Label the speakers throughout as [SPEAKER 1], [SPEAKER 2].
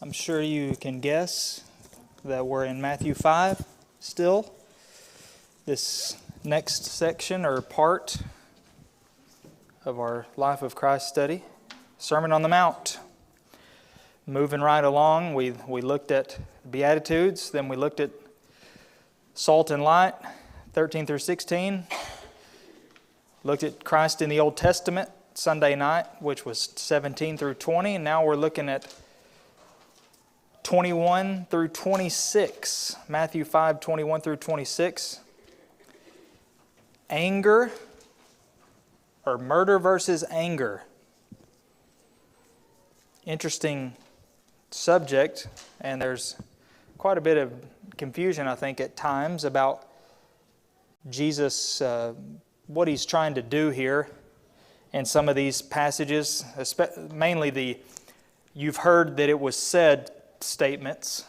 [SPEAKER 1] I'm sure you can guess that we're in Matthew 5 still. This next section or part of our Life of Christ study, Sermon on the Mount. Moving right along, we looked at Beatitudes, then we looked at Salt and Light, 13 through 16. Looked at Christ in the Old Testament, Sunday night, which was 17 through 20. And now we're looking at 21 through 26. Matthew 5, 21 through 26. Anger, or murder versus anger. Interesting subject, and there's quite a bit of confusion, I think, at times about Jesus, what He's trying to do here in some of these passages, mainly the "you've heard that it was said" statements.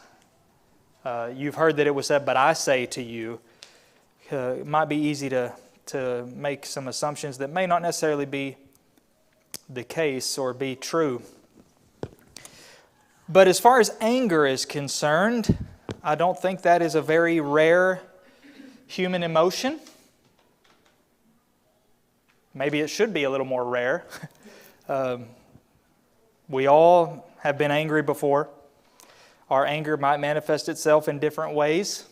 [SPEAKER 1] You've heard that it was said, but I say to you. It might be easy to make some assumptions that may not necessarily be the case or be true. But as far as anger is concerned, I don't think that is a very rare human emotion. Maybe it should be a little more rare. We all have been angry before. Our anger might manifest itself in different ways.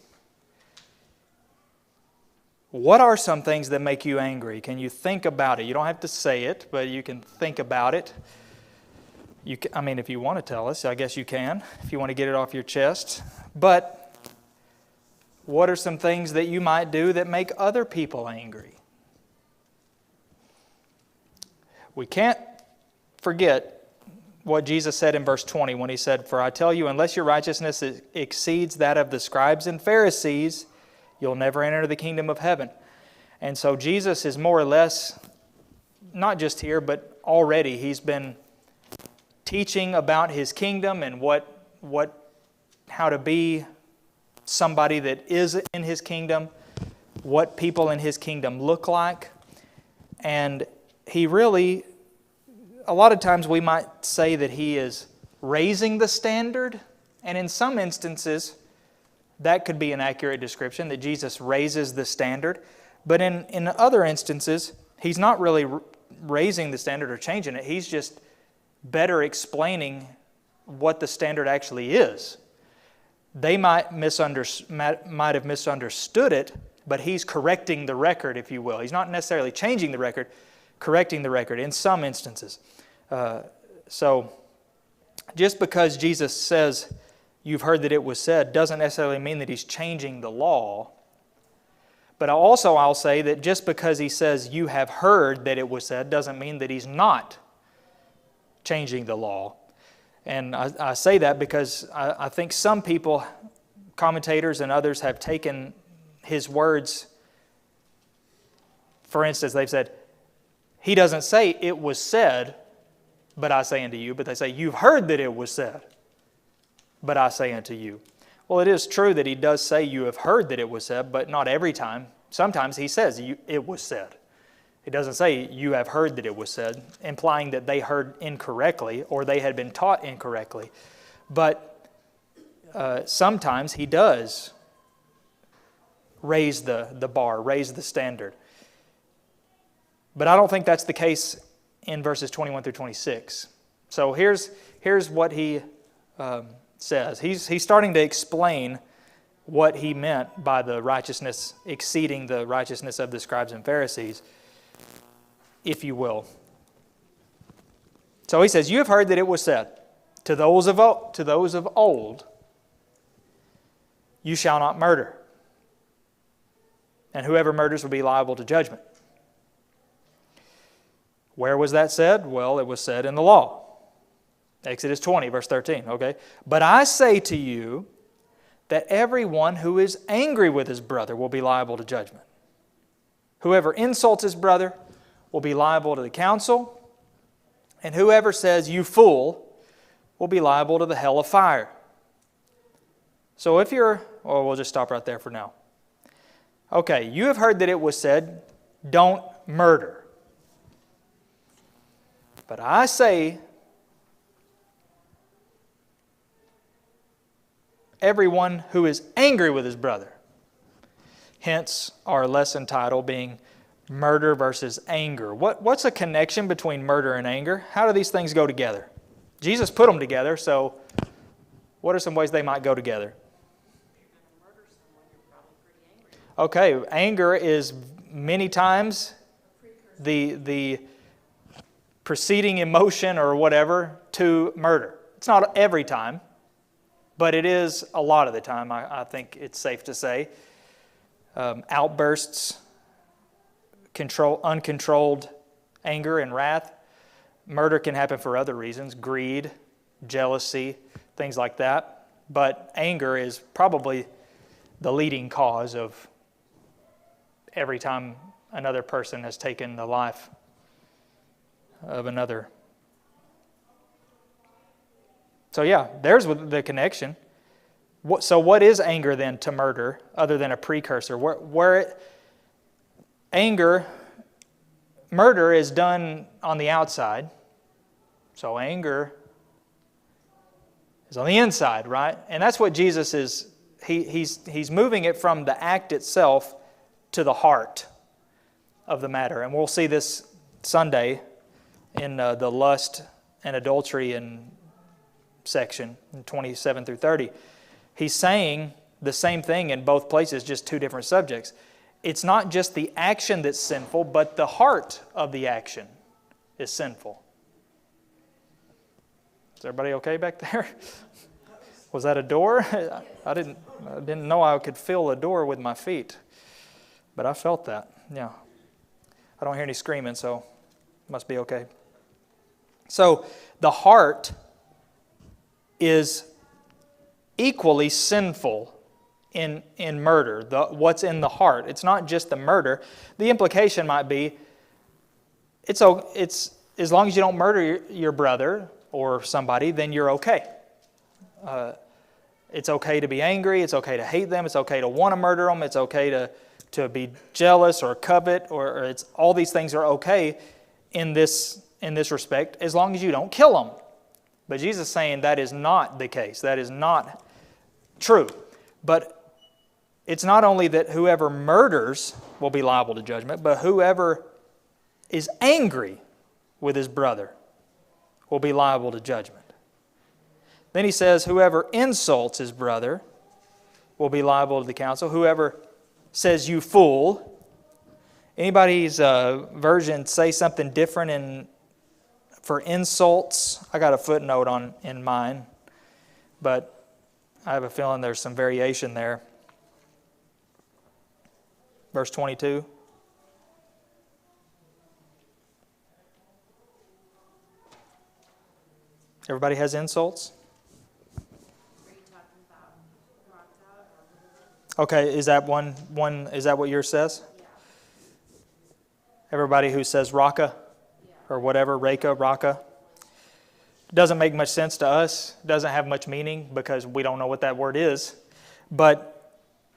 [SPEAKER 1] What are some things that make you angry? Can you think about it? You don't have to say it, but you can think about it. If you want to tell us, I guess you can, if you want to get it off your chest. But what are some things that you might do that make other people angry? We can't forget what Jesus said in verse 20 when He said, "For I tell you, unless your righteousness exceeds that of the scribes and Pharisees, you'll never enter the kingdom of heaven." And so Jesus is more or less, not just here, but already He's been teaching about His kingdom and how to be somebody that is in His kingdom, what people in His kingdom look like. And He really, a lot of times we might say that He is raising the standard, and in some instances that could be an accurate description, that Jesus raises the standard. But in other instances, He's not really raising the standard or changing it. He's just better explaining what the standard actually is. They might have misunderstood it, but He's correcting the record, if you will. He's not necessarily changing the record, correcting the record in some instances. So just because Jesus says, "You've heard that it was said," doesn't necessarily mean that He's changing the law. But I'll say that just because He says, "You have heard that it was said," doesn't mean that He's not changing the law. And I say that because I think some people, commentators and others, have taken His words. For instance, they've said, He doesn't say, "It was said, but I say unto you," but they say, "You've heard that it was said, but I say unto you." Well, it is true that He does say, "You have heard that it was said," but not every time. Sometimes He says, "It was said." He doesn't say, "You have heard that it was said," implying that they heard incorrectly or they had been taught incorrectly. But sometimes He does raise the bar, raise the standard. But I don't think that's the case in verses 21 through 26. So here's what He says. He's starting to explain what He meant by the righteousness exceeding the righteousness of the scribes and Pharisees, if you will. So He says, "You have heard that it was said to those of old, you shall not murder, and whoever murders will be liable to judgment." Where was that said? Well, it was said in the law. Exodus 20, verse 13, okay? "But I say to you that everyone who is angry with his brother will be liable to judgment. Whoever insults his brother will be liable to the council, and whoever says, 'You fool,' will be liable to the hell of fire." So we'll just stop right there for now. Okay, you have heard that it was said, "Don't murder." But I say everyone who is angry with his brother. Hence our lesson title being murder versus anger. What's a connection between murder and anger? How do these things go together? Jesus put them together, so what are some ways they might go together? Okay, anger is many times the preceding emotion or whatever to murder. It's not every time, but it is a lot of the time, I think it's safe to say. Outbursts, uncontrolled anger and wrath. Murder can happen for other reasons, greed, jealousy, things like that. But anger is probably the leading cause of every time another person has taken the life of another. So yeah, there's the connection. So what is anger then to murder other than a precursor? Murder is done on the outside. So anger is on the inside, right? And that's what Jesus is, he's moving it from the act itself to the heart of the matter. And we'll see this Sunday in the lust and adultery and section, in 27 through 30. He's saying the same thing in both places, just two different subjects. It's not just the action that's sinful, but the heart of the action is sinful. Is everybody okay back there? Was that a door? I didn't know I could feel a door with my feet, but I felt that. Yeah. I don't hear any screaming, so it must be okay. So the heart is equally sinful in murder. What's in the heart. It's not just the murder. The implication might be, it's as long as you don't murder your brother or somebody, then you're okay. It's okay to be angry. It's okay to hate them. It's okay to want to murder them. It's okay to be jealous or covet, or it's all these things are okay in this respect as long as you don't kill them. But Jesus is saying that is not the case. That is not true. But it's not only that whoever murders will be liable to judgment, but whoever is angry with his brother will be liable to judgment. Then he says, whoever insults his brother will be liable to the council. Whoever says, you fool. Anybody's version say something different for insults? I got a footnote in mine, but I have a feeling there's some variation there. Verse 22. Everybody has insults? Okay, is that one? Is that what yours says? Everybody who says raka or whatever, reka, raka. Doesn't make much sense to us. Doesn't have much meaning because we don't know what that word is. But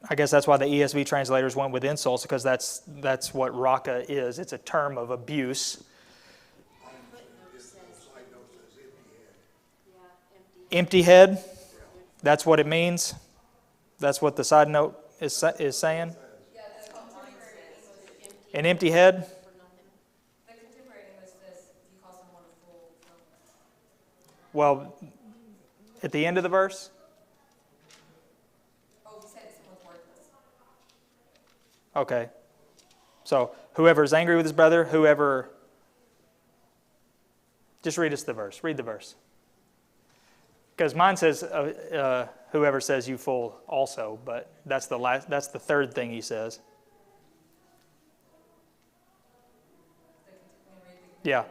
[SPEAKER 1] I guess that's why the ESV translators went with insults, because that's what raka is. It's a term of abuse. Empty head. That's what it means. That's what the side note is saying. An empty head.
[SPEAKER 2] The contemporary English says if you call someone a fool.
[SPEAKER 1] Well, at the end of the verse.
[SPEAKER 2] Oh, he said someone's worthless.
[SPEAKER 1] Okay. So whoever is angry with his brother, whoever. Just read us the verse. Read the verse. Because mine says whoever says you fool also, but that's the third thing he says. Yeah.
[SPEAKER 2] It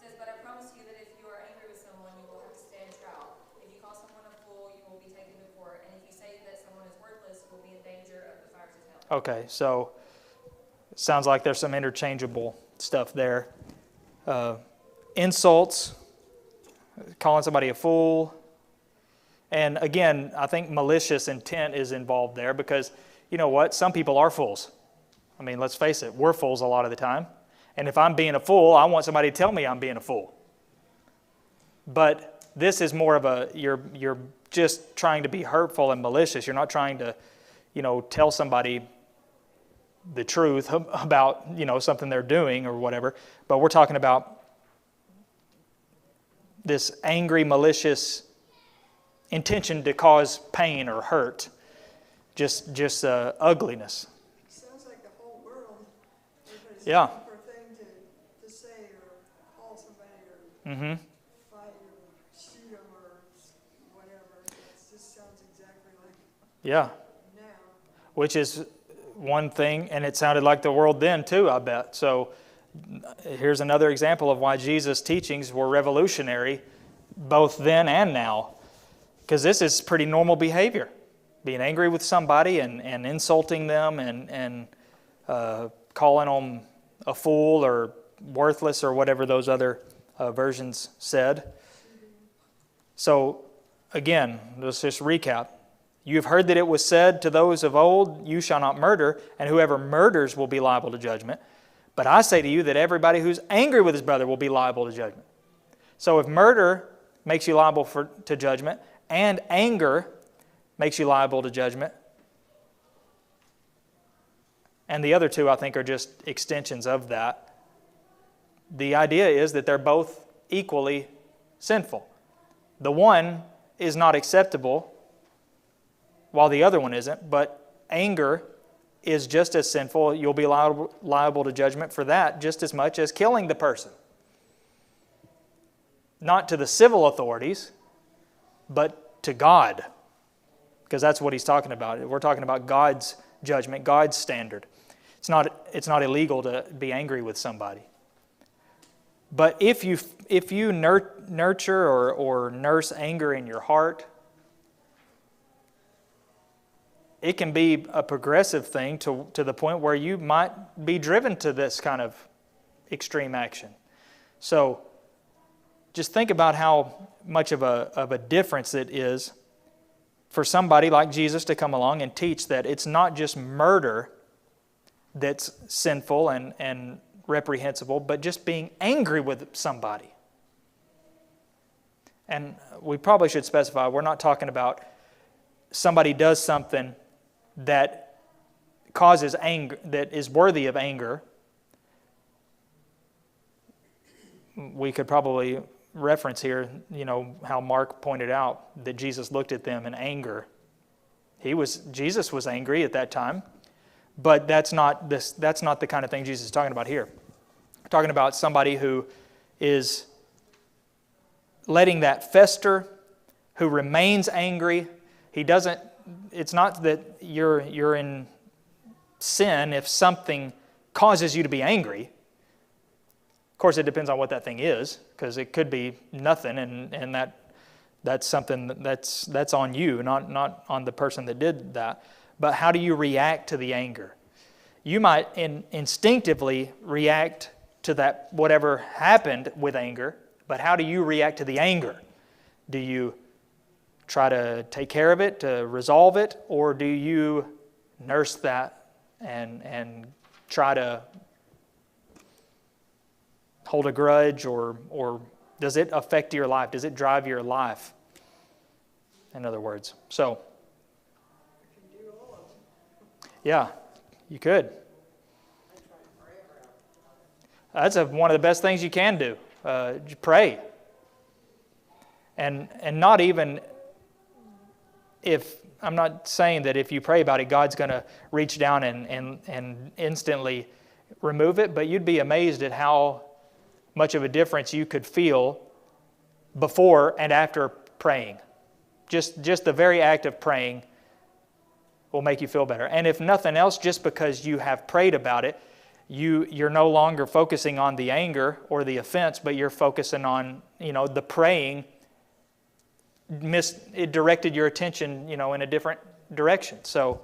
[SPEAKER 2] says, but I promise you that if you are angry with someone, you will have to stand trial. If you call someone a fool, you will be taken to court. And if you say that someone is worthless, you will be in danger of the fires of hell.
[SPEAKER 1] Okay, so it sounds like there's some interchangeable stuff there. Insults, calling somebody a fool. And again, I think malicious intent is involved there because, you know what, some people are fools. I mean, let's face it, we're fools a lot of the time. And if I'm being a fool, I want somebody to tell me I'm being a fool. But This is more of a, you're just trying to be hurtful and malicious. You're not trying to, tell somebody the truth about, something they're doing or whatever. But we're talking about this angry, malicious intention to cause pain or hurt. Just ugliness.
[SPEAKER 3] Sounds like the whole world. Everybody's
[SPEAKER 1] Yeah.
[SPEAKER 3] looking for a thing to say or call somebody or fight or shoot them or whatever. It just sounds exactly like
[SPEAKER 1] Yeah.
[SPEAKER 3] now.
[SPEAKER 1] Which is one thing, and it sounded like the world then too, I bet. So here's another example of why Jesus' teachings were revolutionary both then and now. Because this is pretty normal behavior. Being angry with somebody and insulting them and calling them a fool or worthless or whatever those other versions said. So again, let's just recap. You have heard that it was said to those of old, you shall not murder, and whoever murders will be liable to judgment. But I say to you that everybody who's angry with his brother will be liable to judgment. So if murder makes you liable to judgment, and anger makes you liable to judgment, and the other two I think are just extensions of that, the idea is that they're both equally sinful. The one is not acceptable while the other one isn't, but anger is just as sinful. You'll be liable to judgment for that just as much as killing the person. Not to the civil authorities, but to God. Because that's what he's talking about. We're talking about God's judgment, God's standard. It's not illegal to be angry with somebody. But if you nurture or nurse anger in your heart, it can be a progressive thing to the point where you might be driven to this kind of extreme action. So just think about how much of a difference it is for somebody like Jesus to come along and teach that it's not just murder that's sinful and reprehensible, but just being angry with somebody. And we probably should specify, we're not talking about somebody does something that causes anger, that is worthy of anger. We could probably reference here, how Mark pointed out that Jesus looked at them in anger. Jesus was angry at that time, but that's not the kind of thing Jesus is talking about here. We're talking about somebody who is letting that fester, who remains angry. It's not that you're in sin if something causes you to be angry. Of course, it depends on what that thing is, because it could be nothing, and that's something that's on you, not on the person that did that. But how do you react to the anger? You might instinctively react to that whatever happened with anger, but how do you react to the anger? Do you try to take care of it, to resolve it, or do you nurse that and try to hold a grudge, or does it affect your life? Does it drive your life? In other words. So, yeah, you could. That's one of the best things you can do. Pray. And not even if, I'm not saying that if you pray about it, God's going to reach down and instantly remove it, but you'd be amazed at how much of a difference you could feel before and after praying. Just the very act of praying will make you feel better. And if nothing else, just because you have prayed about it, you're no longer focusing on the anger or the offense, but you're focusing on, the praying. It directed your attention, in a different direction. So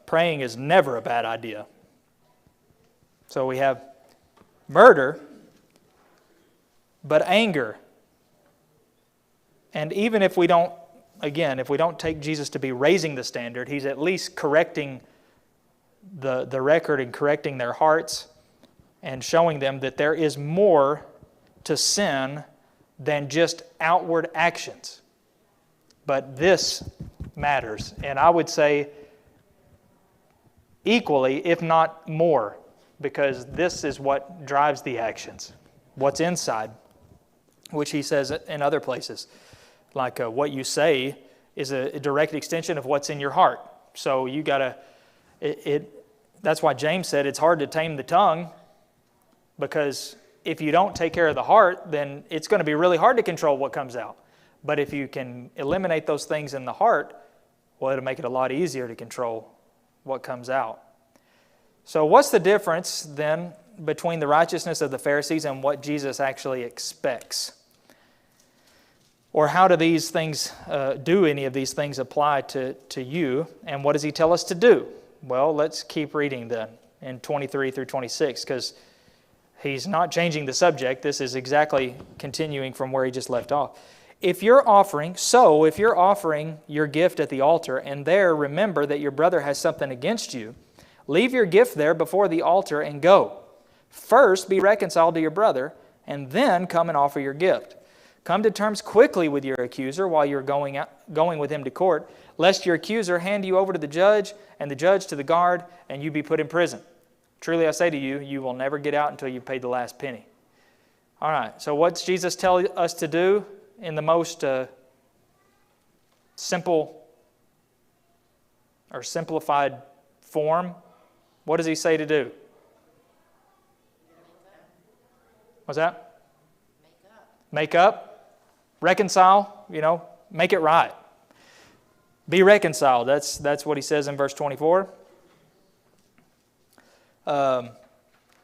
[SPEAKER 1] praying is never a bad idea. So we have murder, but anger. And even if we don't take Jesus to be raising the standard, he's at least correcting the record and correcting their hearts and showing them that there is more to sin than just outward actions. But this matters, and I would say equally, if not more, because this is what drives the actions, what's inside, which he says in other places. Like what you say is a direct extension of what's in your heart. So you got to, that's why James said it's hard to tame the tongue, because if you don't take care of the heart, then it's going to be really hard to control what comes out. But if you can eliminate those things in the heart, well, it'll make it a lot easier to control what comes out. So what's the difference then between the righteousness of the Pharisees and what Jesus actually expects? Or how do these things, do any of these things apply to you? And what does he tell us to do? Well, let's keep reading then in 23 through 26, because he's not changing the subject. This is exactly continuing from where he just left off. If you're offering your gift at the altar, and there remember that your brother has something against you, leave your gift there before the altar and go. First be reconciled to your brother, and then come and offer your gift. Come to terms quickly with your accuser while you're going with him to court, lest your accuser hand you over to the judge, and the judge to the guard, and you be put in prison. Truly I say to you, you will never get out until you've paid the last penny. All right, so what's Jesus tell us to do in the most simple or simplified form? What does he say to do? What's that? Make up. Reconcile, make it right. Be reconciled. That's what he says in verse 24.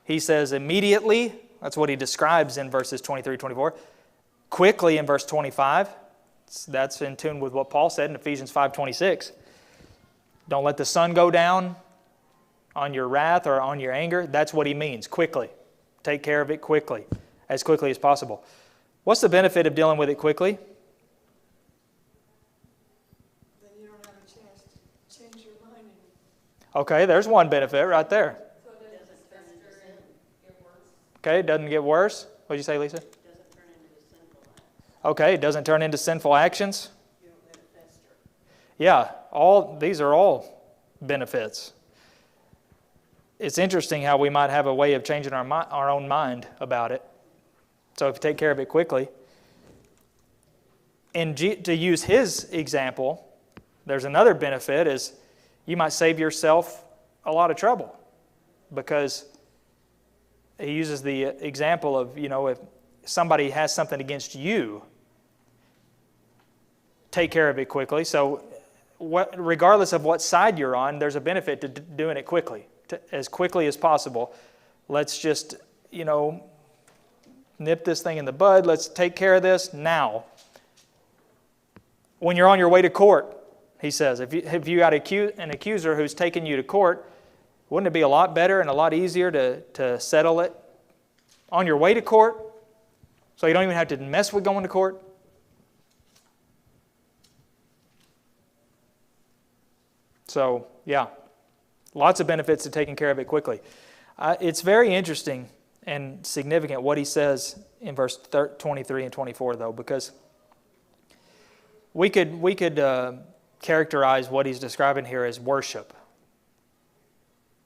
[SPEAKER 1] He says immediately. That's what he describes in verses 23, 24. Quickly in verse 25. That's in tune with what Paul said in Ephesians 5:26. Don't let the sun go down on your wrath or on your anger. That's what he means. Quickly. Take care of it quickly as possible. What's the benefit of dealing with it quickly?
[SPEAKER 3] Then you don't have a chance to change your mind.
[SPEAKER 1] Okay, there's one benefit right there.
[SPEAKER 2] So it doesn't fester and get worse.
[SPEAKER 1] Okay, it doesn't get worse. What did you say, Lisa?
[SPEAKER 4] It doesn't turn into a sinful act.
[SPEAKER 1] Okay, it doesn't turn into sinful actions.
[SPEAKER 4] You don't let it fester.
[SPEAKER 1] Yeah, these are all benefits. It's interesting how we might have a way of changing our own mind about it. So if you take care of it quickly. And to use his example, there's another benefit is you might save yourself a lot of trouble, because he uses the example of, if somebody has something against you, take care of it quickly. So regardless of what side you're on, there's a benefit to doing it quickly, as quickly as possible. Let's just, nip this thing in the bud. Let's take care of this now. When you're on your way to court, he says, if you got an accuser who's taking you to court, wouldn't it be a lot better and a lot easier to settle it on your way to court, so you don't even have to mess with going to court? So, yeah, lots of benefits to taking care of it quickly. It's very interesting and significant what he says in verse 23 and 24, though, because we could characterize what he's describing here as worship.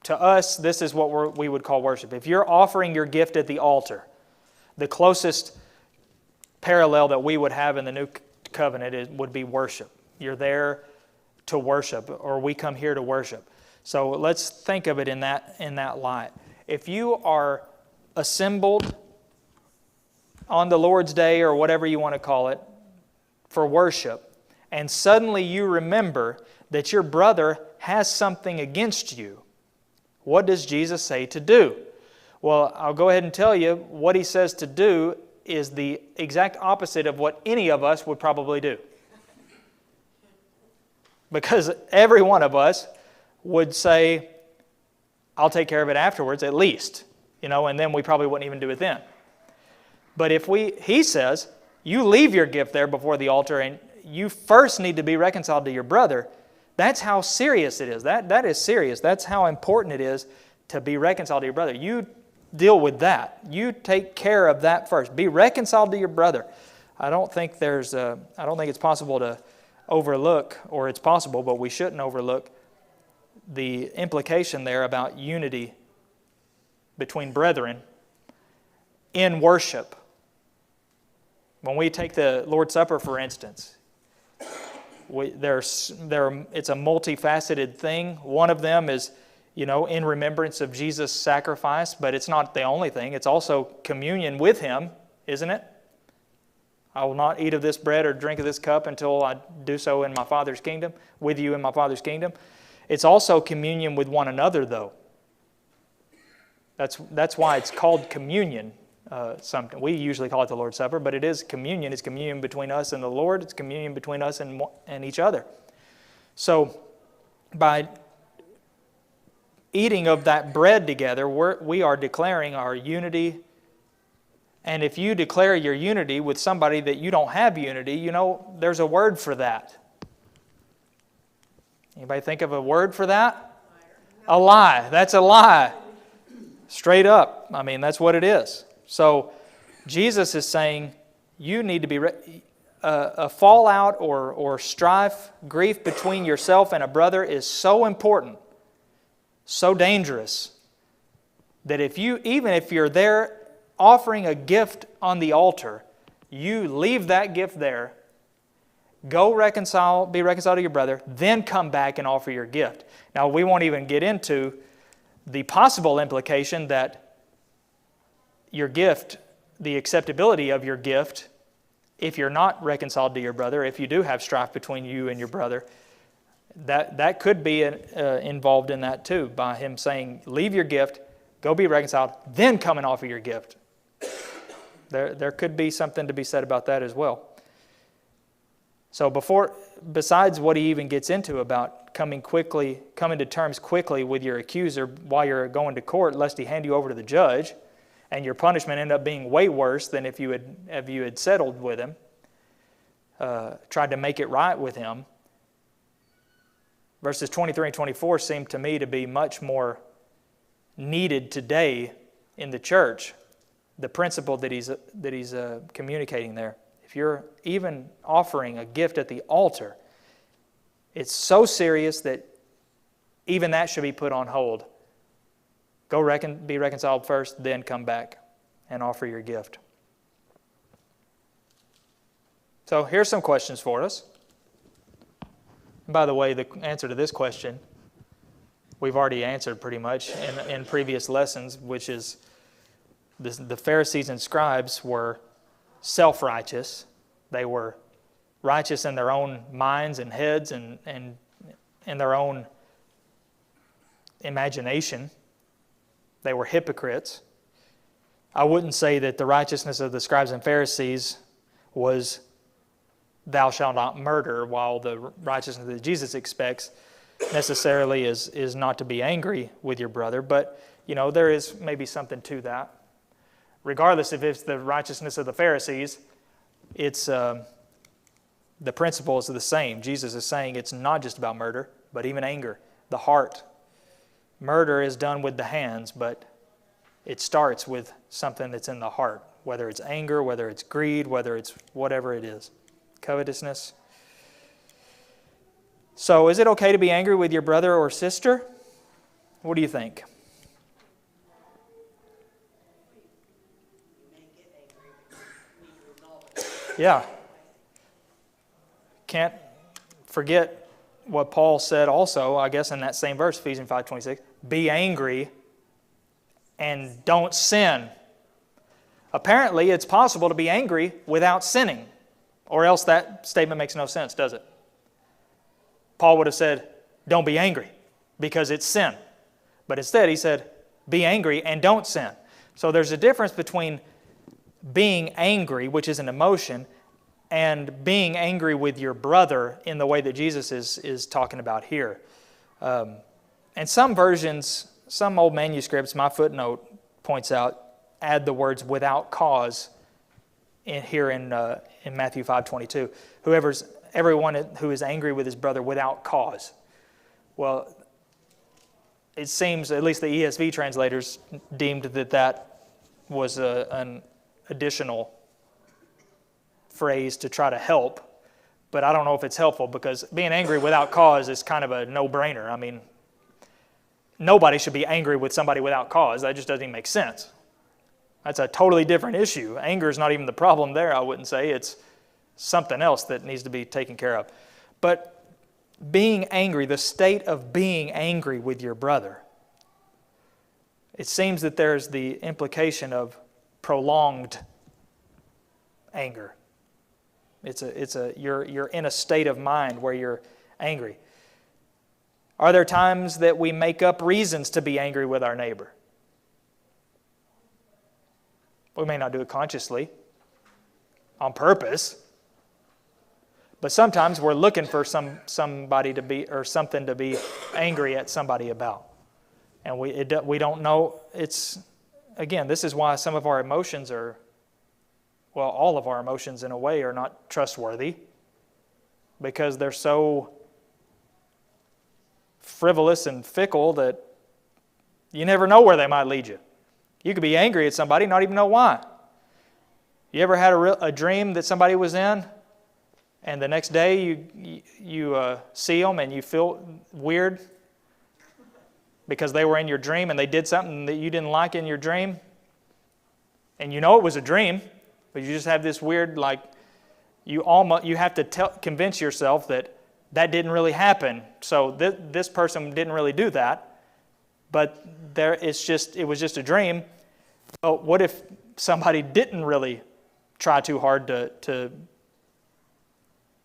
[SPEAKER 1] To us, this is what we would call worship. If you're offering your gift at the altar, the closest parallel that we would have in the New Covenant would be worship. You're there to worship, or we come here to worship. So let's think of it in that light. If you are assembled on the Lord's Day, or whatever you want to call it, for worship, and suddenly you remember that your brother has something against you, what does Jesus say to do? Well, I'll go ahead and tell you what he says to do is the exact opposite of what any of us would probably do. Because every one of us would say, I'll take care of it afterwards, at least. And then we probably wouldn't even do it then. But he says, you leave your gift there before the altar, and you first need to be reconciled to your brother. That's how serious it is. That is serious. That's how important it is to be reconciled to your brother. You deal with that. You take care of that first. Be reconciled to your brother. I don't think it's possible to overlook, or it's possible, but we shouldn't overlook the implication there about unity between brethren in worship. When we take the Lord's Supper, for instance, it's a multifaceted thing. One of them is, in remembrance of Jesus' sacrifice, but it's not the only thing. It's also communion with Him, isn't it? I will not eat of this bread or drink of this cup until I do so in my Father's kingdom, with you in my Father's kingdom. It's also communion with one another, though. That's why it's called communion. We usually call it the Lord's Supper, but it is communion. It's communion between us and the Lord. It's communion between us and each other. So, by eating of that bread together, we are declaring our unity. And if you declare your unity with somebody that you don't have unity, there's a word for that. Anybody think of a word for that? A lie. That's a lie. Straight up. That's what it is. So Jesus is saying you need to be a fallout or strife, grief between yourself and a brother is so important, so dangerous, that even if you're there offering a gift on the altar, you leave that gift there, go be reconciled to your brother, then come back and offer your gift. Now, we won't even get into the possible implication that your gift, the acceptability of your gift, if you're not reconciled to your brother, if you do have strife between you and your brother, that could be involved in that too, by him saying, leave your gift, go be reconciled, then come and offer your gift. There could be something to be said about that as well. So besides what he even gets into about coming to terms quickly with your accuser while you're going to court, lest he hand you over to the judge, and your punishment end up being way worse than if you had settled with him, tried to make it right with him. Verses 23 and 24 seem to me to be much more needed today in the church. The principle that he's communicating there. If you're even offering a gift at the altar, it's so serious that even that should be put on hold. Go be reconciled first, then come back and offer your gift. So here's some questions for us. And by the way, the answer to this question we've already answered pretty much in previous lessons, which is the Pharisees and scribes were self-righteous. They were righteous in their own minds and heads and in their own imagination. They were hypocrites. I wouldn't say that the righteousness of the scribes and Pharisees was thou shalt not murder, while the righteousness that Jesus expects necessarily is not to be angry with your brother. But, there is maybe something to that. Regardless if it's the righteousness of the Pharisees, it's the principle is the same. Jesus is saying it's not just about murder, but even anger, the heart. Murder is done with the hands, but it starts with something that's in the heart, whether it's anger, whether it's greed, whether it's whatever it is, covetousness. So is it okay to be angry with your brother or sister? What do you think? Yeah. Can't forget what Paul said also, I guess, in that same verse, Ephesians 5:26. Be angry and don't sin. Apparently, it's possible to be angry without sinning, or else that statement makes no sense, does it? Paul would have said, don't be angry, because it's sin. But instead, he said, be angry and don't sin. So there's a difference between being angry, which is an emotion, and being angry with your brother in the way that Jesus is talking about here. And some versions, some old manuscripts, my footnote points out, add the words without cause here in Matthew 5:22. Everyone who is angry with his brother without cause. Well, it seems, at least the ESV translators deemed that was an additional phrase to try to help, but I don't know if it's helpful because being angry without cause is kind of a no-brainer. I mean, nobody should be angry with somebody without cause. That just doesn't even make sense. That's a totally different issue. Anger is not even the problem there, I wouldn't say. It's something else that needs to be taken care of. But being angry, the state of being angry with your brother, it seems that there's the implication of prolonged anger. You're in a state of mind where you're angry. Are there times that we make up reasons to be angry with our neighbor? We may not do it consciously, on purpose, but sometimes we're looking for somebody to be, or something to be angry at somebody about. And we don't know. Again, this is why some of our emotions are, well, all of our emotions in a way are not trustworthy, because they're so frivolous and fickle that you never know where they might lead you. You could be angry at somebody, not even know why. You ever had a dream that somebody was in, and the next day you see them and you feel weird because they were in your dream and they did something that you didn't like in your dream? And you know it was a dream, but you just have this weird, like, you have to convince yourself that didn't really happen. So this person didn't really do that, but it was just a dream. Well, what if somebody didn't really try too hard to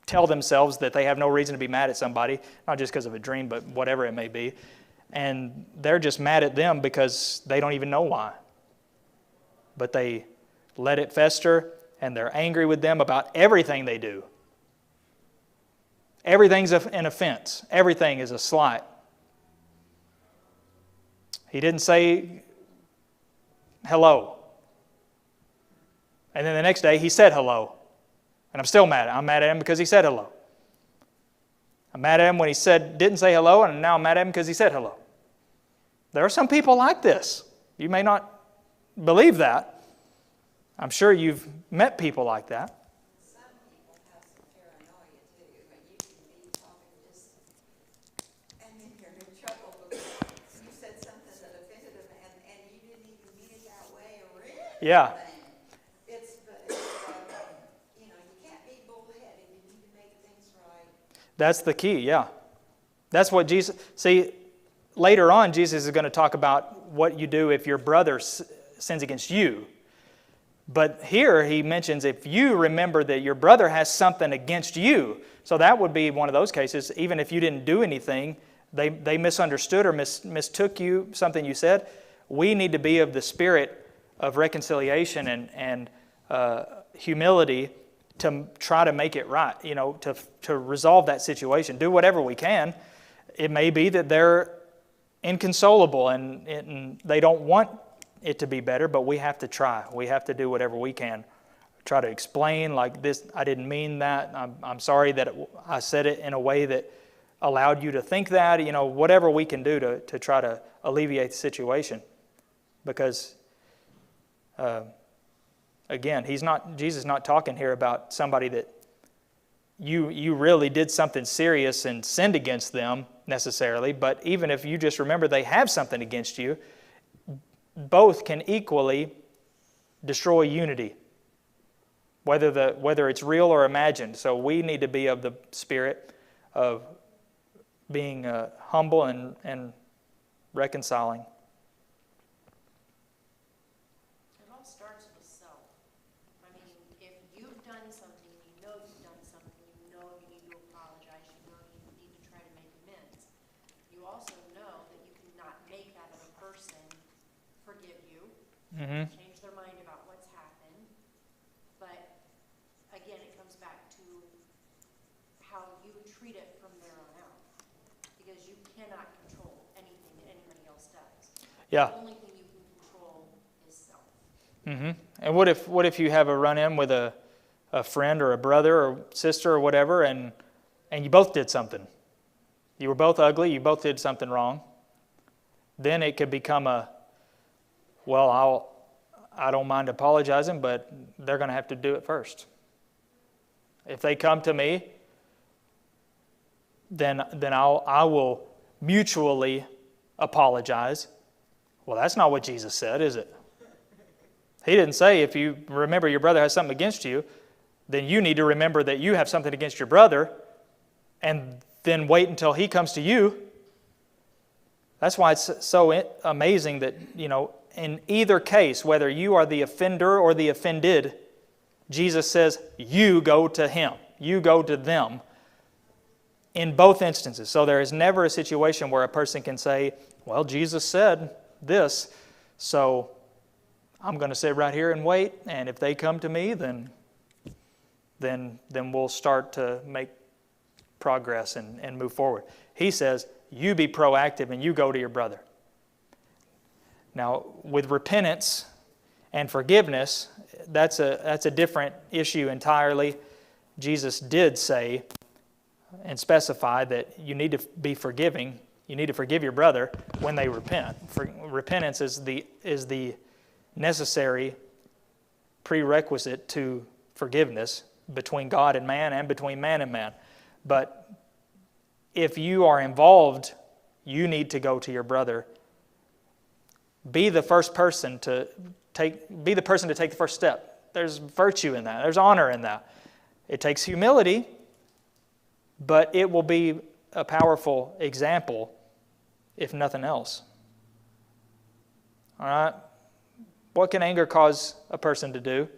[SPEAKER 1] tell themselves that they have no reason to be mad at somebody, not just because of a dream, but whatever it may be, and they're just mad at them because they don't even know why. But they let it fester, and they're angry with them about everything they do. Everything's an offense. Everything is a slight. He didn't say hello. And then the next day he said hello. And I'm still mad. I'm mad at him because he said hello. I'm mad at him when he didn't say hello, and now I'm mad at him because he said hello. There are some people like this. You may not believe that. I'm sure you've met people like that.
[SPEAKER 5] Some people have some paranoia too, but you can be talking just, and then you're in trouble because you said something that offended them, and you didn't even mean it that way or anything.
[SPEAKER 1] Yeah.
[SPEAKER 5] You can't be bullheaded. You need to make things right.
[SPEAKER 1] That's the key, yeah. That's what Jesus... See, later on, Jesus is going to talk about what you do if your brother sins against you. But here he mentions if you remember that your brother has something against you. So that would be one of those cases. Even if you didn't do anything, they misunderstood or mistook you, something you said. We need to be of the spirit of reconciliation and humility to try to make it right, to resolve that situation. Do whatever we can. It may be that they're inconsolable and they don't want it to be better, but we have to try. We have to do whatever we can. Try to explain like this, I didn't mean that. I'm sorry that I said it in a way that allowed you to think that. Whatever we can do to try to alleviate the situation. Because, again, Jesus is not talking here about somebody that you really did something serious and sinned against them necessarily, but even if you just remember they have something against you, both can equally destroy unity, whether it's real or imagined. So we need to be of the spirit of being humble and reconciling.
[SPEAKER 4] It all starts with self. I mean, if you've done something, you know you've done something, you know you need to apologize, you know you need to try to make amends. You also know that you cannot make that other person forgive you, change their mind about what's happened. But again, it comes back to how you treat it from there on out. Because you cannot control anything that anybody else does.
[SPEAKER 1] Yeah.
[SPEAKER 4] The only thing you can control is self.
[SPEAKER 1] And what if you have a run-in with a friend or a brother or sister or whatever, and you both did something. You were both ugly, you both did something wrong. Then it could become I don't mind apologizing, but they're going to have to do it first. If they come to me, then I will mutually apologize. Well, that's not what Jesus said, is it? He didn't say if you remember your brother has something against you, then you need to remember that you have something against your brother and then wait until he comes to you. That's why it's so amazing that, in either case, whether you are the offender or the offended, Jesus says, you go to him. You go to them in both instances. So there is never a situation where a person can say, well, Jesus said this, so I'm going to sit right here and wait, and if they come to me, then we'll start to make progress and move forward. He says, you be proactive and you go to your brother. Now, with repentance and forgiveness, that's a different issue entirely. Jesus did say and specify that you need to be forgiving. You need to forgive your brother when they repent. Repentance is the necessary prerequisite to forgiveness between God and man and between man and man. But if you are involved, you need to go to your brother. Be the person to take the first step. There's virtue in that. There's honor in that. It takes humility, but it will be a powerful example, if nothing else. All right? What can anger cause a person to do?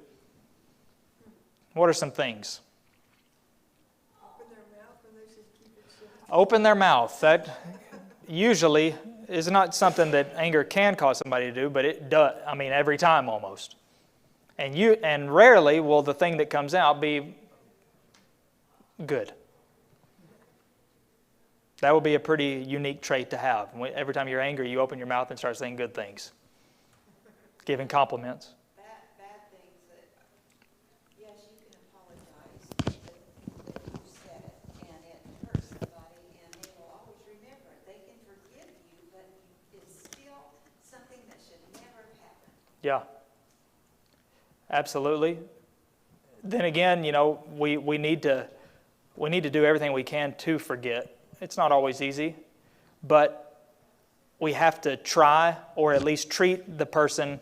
[SPEAKER 1] What are some things?
[SPEAKER 3] Open their mouth and they should keep it shut.
[SPEAKER 1] Open their mouth. That usually is not something that anger can cause somebody to do, but it does. I mean, every time almost. And rarely will the thing that comes out be good. That would be a pretty unique trait to have. Every time you're angry, you open your mouth and start saying good things, giving compliments.
[SPEAKER 5] Bad things that, yes, you can apologize that you said it and it hurt somebody and they will always remember it. They can forgive you, but it's still something that should never happen.
[SPEAKER 1] Yeah. Absolutely. Then again, we need to do everything we can to forget. It's not always easy, but we have to try, or at least treat the person.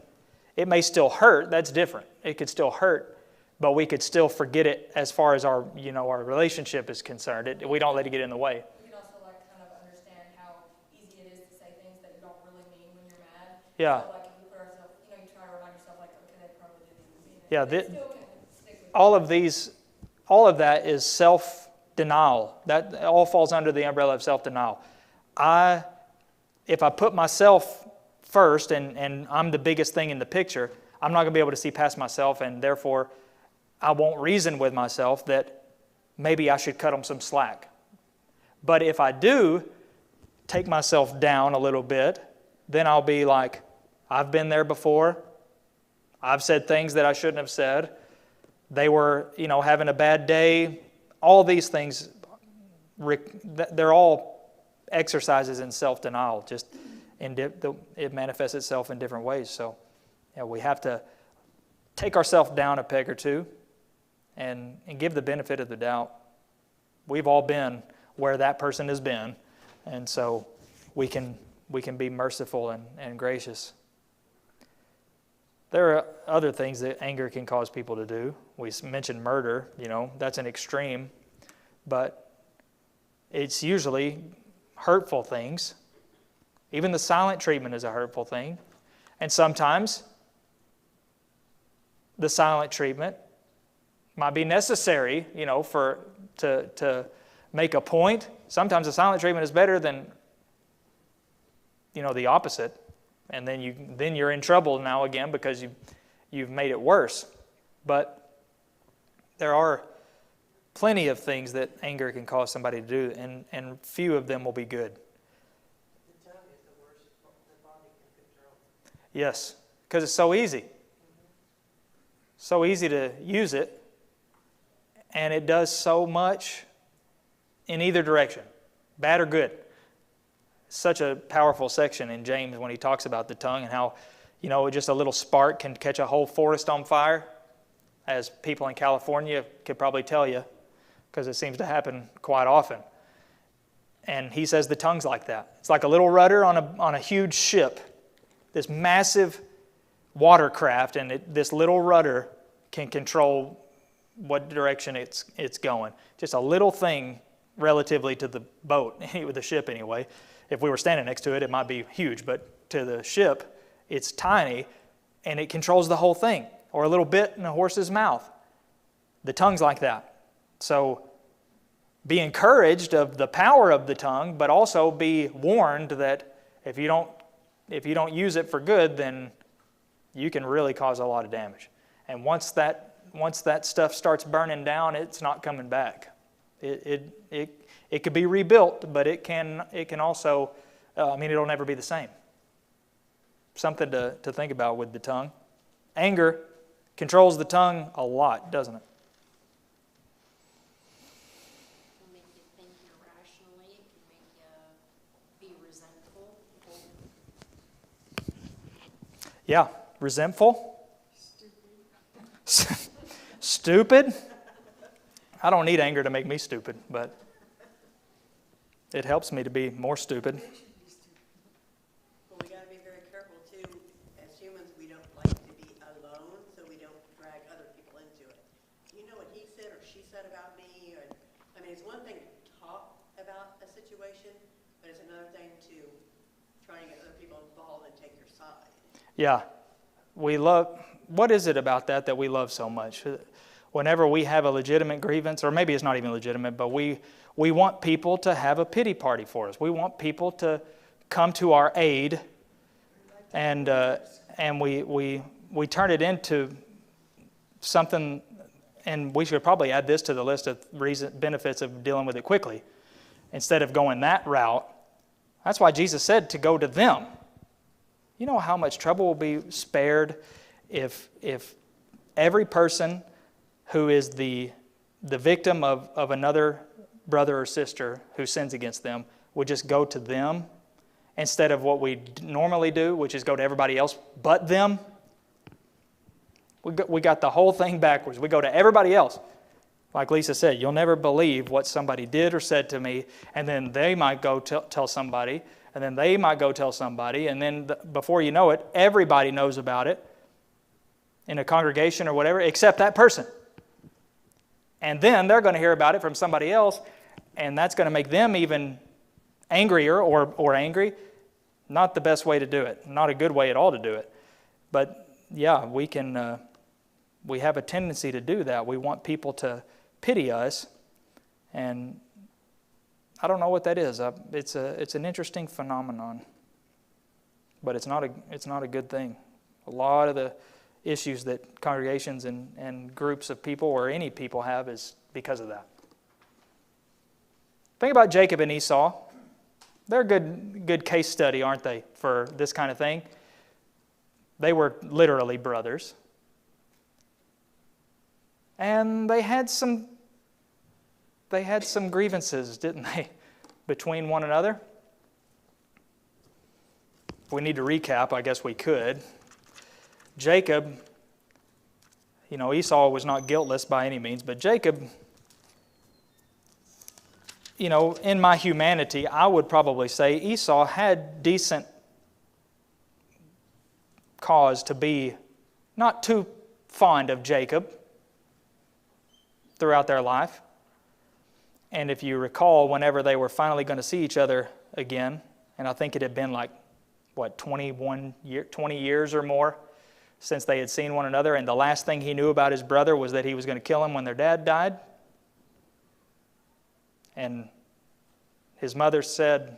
[SPEAKER 1] It may still hurt. That's different. It could still hurt, but we could still forget it as far as our relationship is concerned. We don't let it get in the way.
[SPEAKER 2] You can also kind of understand how easy it is to say things that you don't really mean when you're mad.
[SPEAKER 1] Yeah.
[SPEAKER 2] So if we put ourselves, you try to remind yourself okay, they probably didn't even mean it.
[SPEAKER 1] Yeah.
[SPEAKER 2] But it still can stick with you.
[SPEAKER 1] All of that is self-denial. That all falls under the umbrella of self-denial. If I put myself first and I'm the biggest thing in the picture, I'm not going to be able to see past myself, and therefore I won't reason with myself that maybe I should cut them some slack. But if I do take myself down a little bit, then I'll be like, I've been there before. I've said things that I shouldn't have said. They were, having a bad day. All these things, they're all exercises in self-denial. Just it manifests itself in different ways. So, we have to take ourselves down a peg or two and give the benefit of the doubt. We've all been where that person has been, and so we can be merciful and gracious. There are other things that anger can cause people to do. We mentioned murder, that's an extreme, but it's usually hurtful things. Even the silent treatment is a hurtful thing. And sometimes the silent treatment might be necessary, to make a point. Sometimes the silent treatment is better than, the opposite. And then you're in trouble now again because you've made it worse. But there are plenty of things that anger can cause somebody to do, and few of them will be good.
[SPEAKER 6] The tongue is the worst the body can control.
[SPEAKER 1] Yes, because it's so easy. So easy to use it, and it does so much in either direction, bad or good. Such a powerful section in James when he talks about the tongue and how, just a little spark can catch a whole forest on fire. as people in California could probably tell you, because it seems to happen quite often. And he says the tongue's like that. It's like a little rudder on a huge ship, this massive watercraft, and this little rudder can control what direction it's going. Just a little thing relatively to the boat, the ship anyway. If we were standing next to it, it might be huge, but to the ship, it's tiny, and it controls the whole thing, or a little bit in a horse's mouth. The tongue's like that. So be encouraged of the power of the tongue, but also be warned that if you don't use it for good, then you can really cause a lot of damage. And once that stuff starts burning down, it's not coming back. It could be rebuilt, but it can also, it'll never be the same. Something to think about with the tongue. Anger controls the tongue a lot, doesn't it?
[SPEAKER 4] It can make you think irrationally. It can make you be resentful.
[SPEAKER 1] Yeah, resentful. Stupid. I don't need anger to make me stupid, but it helps me to be more stupid.
[SPEAKER 6] Well, we gotta be very careful too, as humans, we don't like to be alone, so we don't drag other people into it. You know what he said or she said about me, or, it's one thing to talk about a situation, but it's another thing to try and get other people involved and take your side.
[SPEAKER 1] Yeah, what is it about that we love so much? Whenever we have a legitimate grievance, or maybe it's not even legitimate, but we want people to have a pity party for us. We want people to come to our aid, and we turn it into something, and we should probably add this to the list of benefits of dealing with it quickly, instead of going that route. That's why Jesus said to go to them. You know how much trouble will be spared if every person who is the victim of another brother or sister who sins against them would just go to them instead of what we normally do, which is go to everybody else but them. We got the whole thing backwards. We go to everybody else. Like Lisa said, you'll never believe what somebody did or said to me, and then they might go tell somebody, and then they might go tell somebody, and then before you know it, everybody knows about it in a congregation or whatever, except that person. And then they're going to hear about it from somebody else, and that's going to make them even angrier or angry. Not the best way to do it. Not a good way at all to do it. But yeah, we have a tendency to do that. We want people to pity us, and I don't know what that is. It's an interesting phenomenon, but it's not a good thing. A lot of the issues that congregations and groups of people or any people have is because of that. Think about Jacob and Esau. They're a good case study, aren't they, for this kind of thing? They were literally brothers. And they had some grievances, didn't they, between one another? If we need to recap, I guess we could. Jacob, Esau was not guiltless by any means, but Jacob, in my humanity, I would probably say Esau had decent cause to be not too fond of Jacob throughout their life. And if you recall, whenever they were finally going to see each other again, and I think it had been 20 years or more since they had seen one another, and the last thing he knew about his brother was that he was going to kill him when their dad died. And his mother said,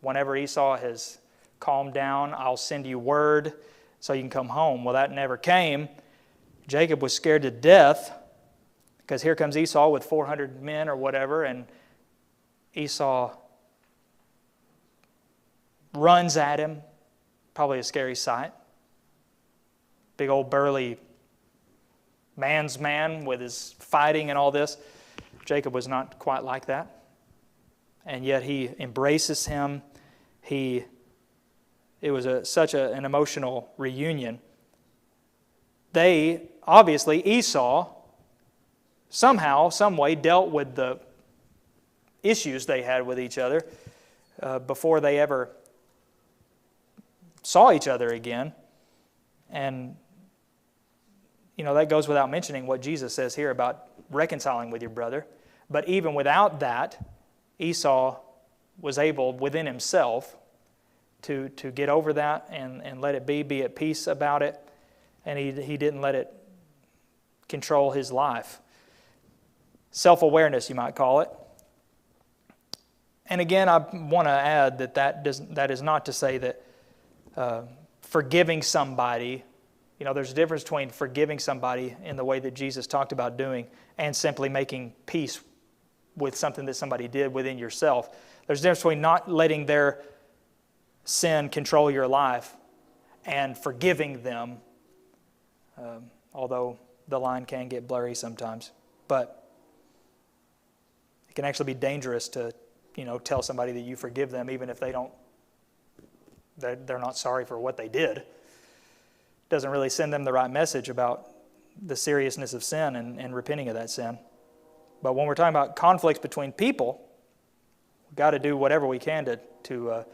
[SPEAKER 1] whenever Esau has calmed down, I'll send you word so you can come home. Well, that never came. Jacob was scared to death because here comes Esau with 400 men or whatever, and Esau runs at him. Probably a scary sight. Big old burly man's man with his fighting and all this. Jacob was not quite like that. And yet he embraces him. It was such an emotional reunion. obviously, Esau, somehow, some way, dealt with the issues they had with each other before they ever saw each other again. And, that goes without mentioning what Jesus says here about reconciling with your brother. But even without that, Esau was able, within himself, to get over that and let it be at peace about it. And he didn't let it control his life. Self-awareness, you might call it. And again, I want to add that is not to say that forgiving somebody, there's a difference between forgiving somebody in the way that Jesus talked about doing and simply making peace with something that somebody did within yourself. There's a difference between not letting their sin control your life and forgiving them, although the line can get blurry sometimes. But it can actually be dangerous to, tell somebody that you forgive them even if they're not sorry for what they did. It doesn't really send them the right message about the seriousness of sin and repenting of that sin. But when we're talking about conflicts between people, we've got to do whatever we can to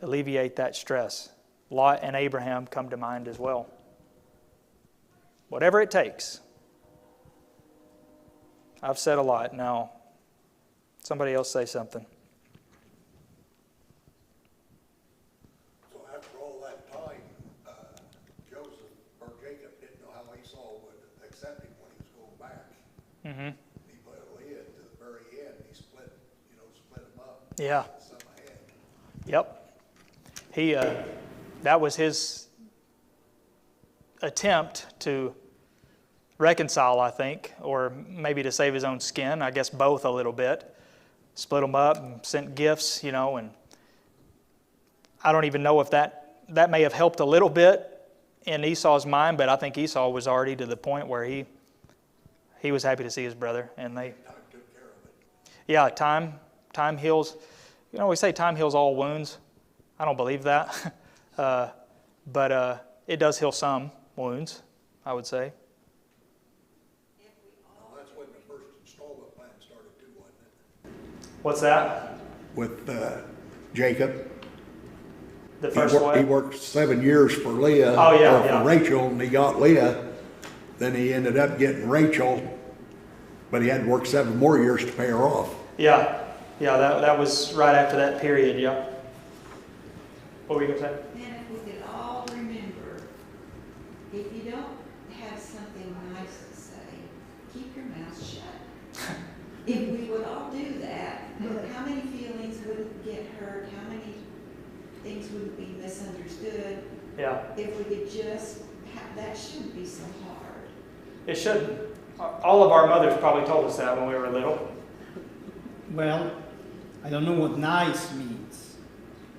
[SPEAKER 1] alleviate that stress. Lot and Abraham come to mind as well. Whatever it takes. I've said a lot. Now, somebody else say something.
[SPEAKER 7] So after all that time, Joseph or Jacob didn't know how Esau would accept him when he was going back.
[SPEAKER 1] Mm-hmm.
[SPEAKER 7] He put a lid to the very end. He split them up.
[SPEAKER 1] Yeah.
[SPEAKER 7] Some ahead.
[SPEAKER 1] Yep. That was his attempt to reconcile, I think, or maybe to save his own skin. I guess both a little bit. Split them up and sent gifts, and I don't even know if that may have helped a little bit in Esau's mind, but I think Esau was already to the point where he was happy to see his brother, and they.
[SPEAKER 7] Time took care of it.
[SPEAKER 1] Yeah, time heals. We say time heals all wounds. I don't believe that, but it does heal some wounds, I would say.
[SPEAKER 7] Well, that's when the first installment plan started too, wasn't it?
[SPEAKER 1] What's that?
[SPEAKER 7] With Jacob.
[SPEAKER 1] The first
[SPEAKER 7] He
[SPEAKER 1] what?
[SPEAKER 7] worked 7 years for Leah.
[SPEAKER 1] Oh, yeah,
[SPEAKER 7] or for
[SPEAKER 1] yeah.
[SPEAKER 7] Rachel, and he got Leah. Then he ended up getting Rachel, but he had to work 7 more years to pay her off.
[SPEAKER 1] Yeah, that was right after that period, yeah. What were you going to say?
[SPEAKER 5] Man, if we could all remember, if you don't have something nice to say, keep your mouth shut. If we would all do that, how many feelings wouldn't get hurt? How many things wouldn't be misunderstood?
[SPEAKER 1] Yeah,
[SPEAKER 5] If we could just, that shouldn't be so hard.
[SPEAKER 1] it shouldn't. All of our mothers probably told us that when we were little.
[SPEAKER 8] Well, I don't know what nice means,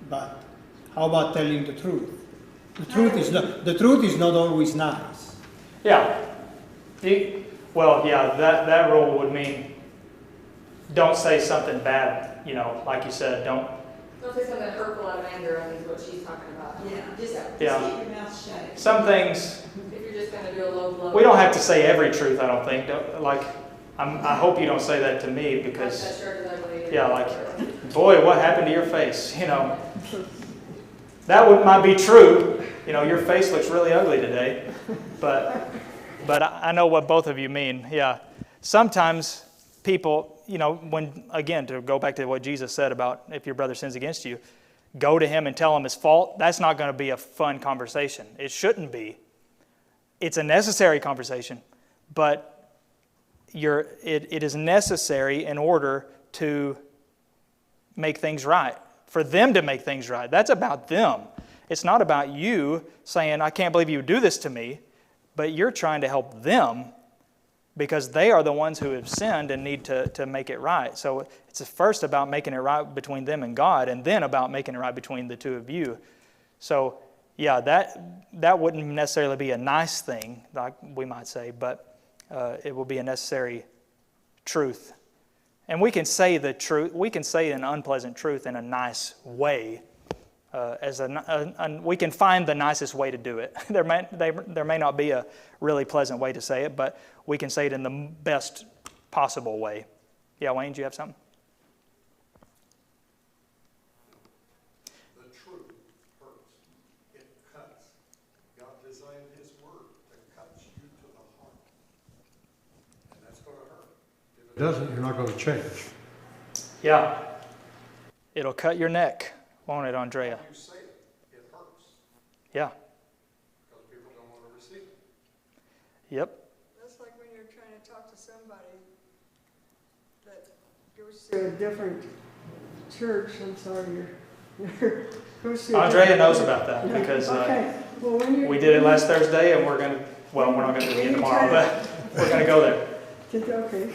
[SPEAKER 8] but how about telling the truth? The truth is not always nice.
[SPEAKER 1] Yeah. That rule would mean don't say something bad, like you said, don't.
[SPEAKER 2] Don't say something hurtful out of anger, I think is what she's talking about.
[SPEAKER 5] Yeah, just keep
[SPEAKER 1] Yeah.
[SPEAKER 5] your mouth shut.
[SPEAKER 1] Some things,
[SPEAKER 2] If you're just gonna do a low blow.
[SPEAKER 1] we don't have to say every truth, I don't think. I hope you don't say that to me
[SPEAKER 2] Like
[SPEAKER 1] because,
[SPEAKER 2] that shirt is ugly.
[SPEAKER 1] yeah, boy, what happened to your face, That might be true. Your face looks really ugly today. But I know what both of you mean. Yeah. Sometimes people, again, to go back to what Jesus said about if your brother sins against you, go to him and tell him his fault. That's not going to be a fun conversation. It shouldn't be. It's a necessary conversation, but it is necessary in order to make things right. For them to make things right. That's about them. It's not about you saying, I can't believe you would do this to me, but you're trying to help them because they are the ones who have sinned and need to make it right. So it's first about making it right between them and God, and then about making it right between the two of you. So, yeah, that wouldn't necessarily be a nice thing, like we might say, but it will be a necessary truth. And we can say the truth, we can say an unpleasant truth in a nice way. We can find the nicest way to do it. There may not be a really pleasant way to say it, but we can say it in the best possible way. Yeah, Wayne, do you have something?
[SPEAKER 7] The truth hurts. It cuts. God designed His Word to cut you to the heart. And that's going to hurt. If it doesn't, you're not going to change.
[SPEAKER 1] Yeah. It'll cut your neck, won't it, Andrea?
[SPEAKER 7] You say it, it hurts.
[SPEAKER 1] Yeah.
[SPEAKER 7] Because people don't want to receive it.
[SPEAKER 1] Yep.
[SPEAKER 3] That's like when you're trying to talk to somebody that goes to a different church, I'm sorry, goes to a
[SPEAKER 1] Andrea
[SPEAKER 3] different-
[SPEAKER 1] knows about that because
[SPEAKER 3] Okay, well, when you.
[SPEAKER 1] we did it last Thursday, and we're not going to do it again tomorrow, but we're going to go there.
[SPEAKER 3] Okay.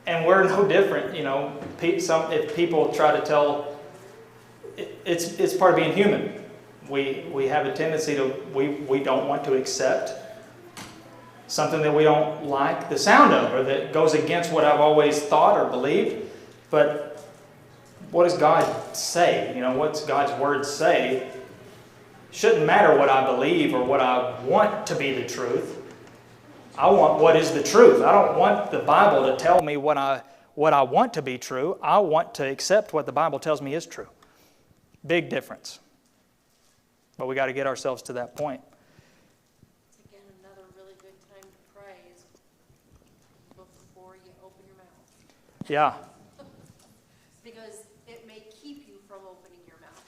[SPEAKER 1] And we're no different, if people try to tell, it's part of being human. We have a tendency to, we don't want to accept something that we don't like the sound of, or that goes against what I've always thought or believed. But what does God say? What's God's Word say? Shouldn't matter what I believe or what I want to be the truth. I want what is the truth. I don't want the Bible to tell me what I want to be true. I want to accept what the Bible tells me is true. Big difference. But we got to get ourselves to that point.
[SPEAKER 4] Again, another really good time to pray is before you open your mouth.
[SPEAKER 1] Yeah.
[SPEAKER 4] Because it may keep you from opening your mouth.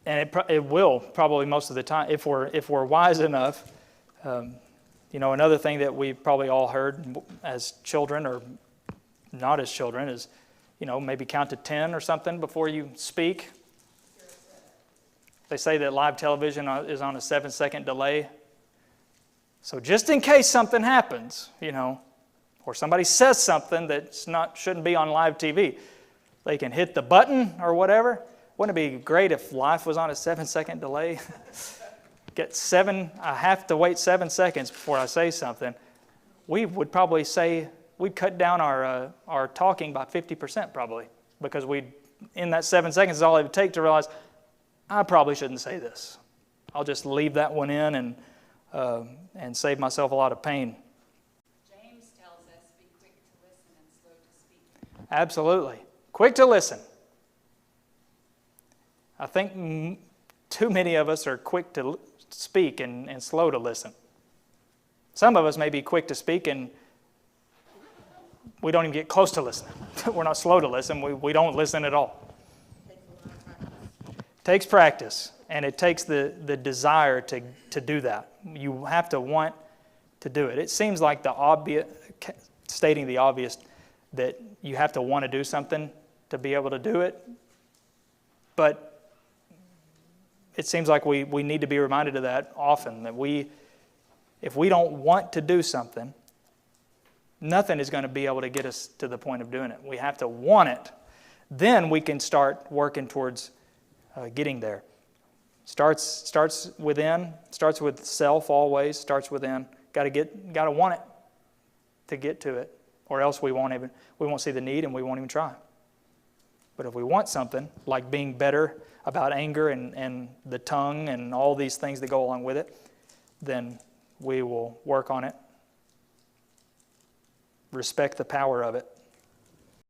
[SPEAKER 1] And it will probably most of the time if we're wise enough. Another thing that we probably all heard as children or not as children is, maybe count to 10 or something before you speak. They say that live television is on a 7-second delay. So just in case something happens, or somebody says something that shouldn't be on live TV, they can hit the button or whatever. Wouldn't it be great if life was on a 7-second delay? I have to wait 7 seconds before I say something. We would probably we'd cut down our talking by 50% probably, because in that 7 seconds is all it would take to realize, I probably shouldn't say this. I'll just leave that one in and save myself a lot of pain.
[SPEAKER 2] James tells us, be quick to listen and slow to speak.
[SPEAKER 1] Absolutely. Quick to listen. I think too many of us are quick to speak and slow to listen. Some of us may be quick to speak and we don't even get close to listening. We're not slow to listen. We don't listen at all. It takes practice, and it takes the desire to do that. You have to want to do it. It seems like stating the obvious, that you have to want to do something to be able to do it. But it seems like we need to be reminded of that often, that if we don't want to do something, nothing is going to be able to get us to the point of doing it. We have to want it. Then we can start working towards getting there. Starts within, starts with self always, starts within. Got to want it to get to it, or else we won't see the need and we won't even try. But if we want something, like being better about anger and the tongue and all these things that go along with it, then we will work on it. Respect the power of it.